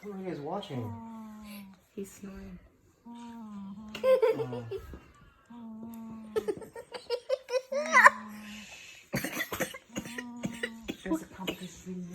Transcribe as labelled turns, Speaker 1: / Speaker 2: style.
Speaker 1: Who are you guys watching?
Speaker 2: He's snoring.
Speaker 1: Oh. There's a competition.